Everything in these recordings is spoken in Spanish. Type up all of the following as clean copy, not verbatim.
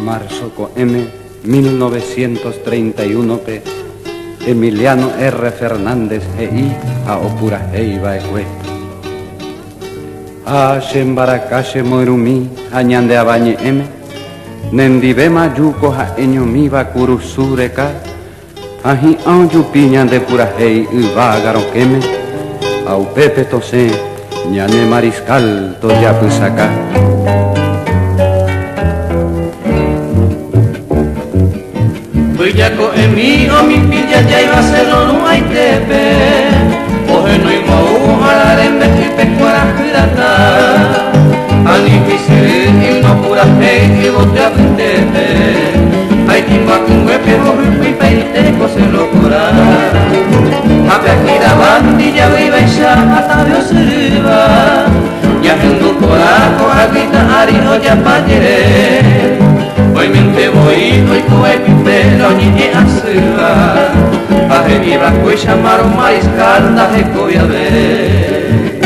Marzo con M, 1931 p. Emiliano R. Fernández G.I. a Opura Heiba Ecue. A Shembarakache Moirumi, Añande Abañe M. Nendibema Yuko ha Eñomiba Kurusureka. Ahi Anjupiña de Pura Hei Ubágaro Keme. Au Pepe Tose, Ñane Mariscal Toyapusaka. Yako emi o mi pilla ya iba a ser no hay tepe oje no iba a la rembe y te cuara pirata ani pisere y no pura hey y bote a tepe hay timba con huepe oje y peite cose locura a aquí la bandilla viva y ya hasta Dios arriba ya tengo corajo a gritar ari o ya payere. Hoy mente voy, hoy coe pipero ni asila. Aje iba coi chamaron mariscal da recoia ver.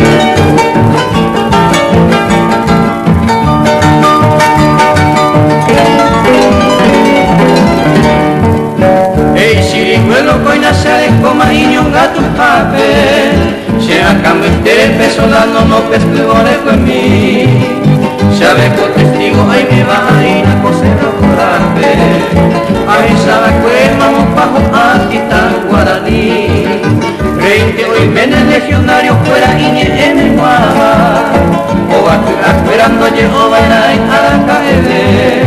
Ei xiriguelo coi na xare coma iño un gato papel. Xe a camete peso dando no pescadore con mi. Sabe con testigo, ay me va a ir a coser los corapes. Ay sabe que vamos bajo aquí tan guaraní. Creen que hoy viene el legionario fuera y ni en el guapa. O va esperando Jehová y a la calle.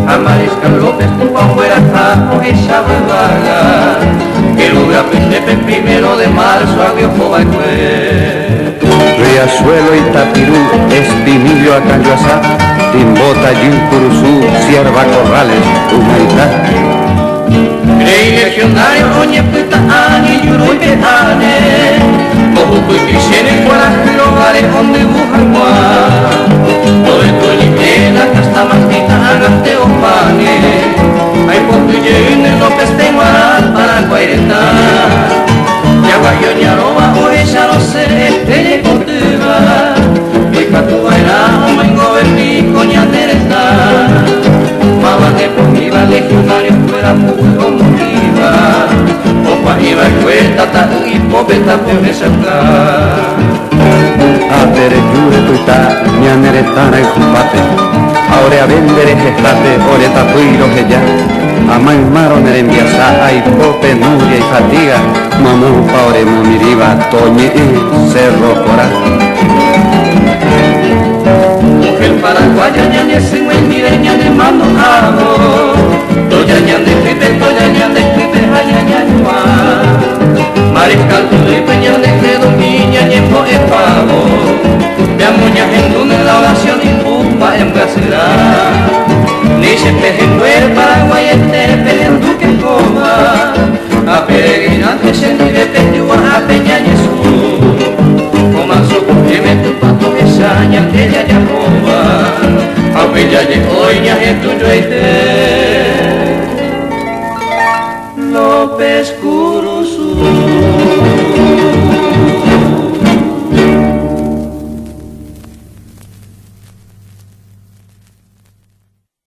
A Mariscal López tu afuera está o esa vaga. Que logra Pepe primero de marzo a Dios Jovacué. Riachuelo y Tapirú, Espinillo Acanyuazá, Timbota, Yincuruzú, Sierva Corrales, Humaitá. Crey legionario, oñe puta, ani, yuro y pejane. Mojuco y quisiene, coraje, hogares, donde bujan guá. Todo esto litera, que hasta más quita, hágate o pane. Hay por tu llene, López de Guaral, para Guairetá. Yaguayo ñaroba, o ella no sé, espere con tuba. Y catu baila, o mengo vertico, ñanereta. Mama de por iba legionario, fuera fuego motiva. Opa iba y cuenta, tatu y popeta, peore saca. A tere yure tuita, ñaneretana y jupate. Ahora a vendere gestate, ore tapuiro que ya. Ama y maro nerendiasa, ay pope, nuria y fatiga. Mamú paore moniriba, toñe cerro coral. Mujer paraguaya, ñañe se me mire, ñañe mando amo. Toya ñande pipe, toya ñande pipe, ñañañua. Mariscal tu y peña de credo, ñañe po e pago. Me amuña en donde la oración y pumba en Brasilá. Ni se pejen el Paraguay, pejen duque coma. A peregrinante se vive peñua, a peña Jesús. Comenzó con que me tu pato que saña, que ya ya coma. A peña de hoy ya es tu yoite. López Curuzú.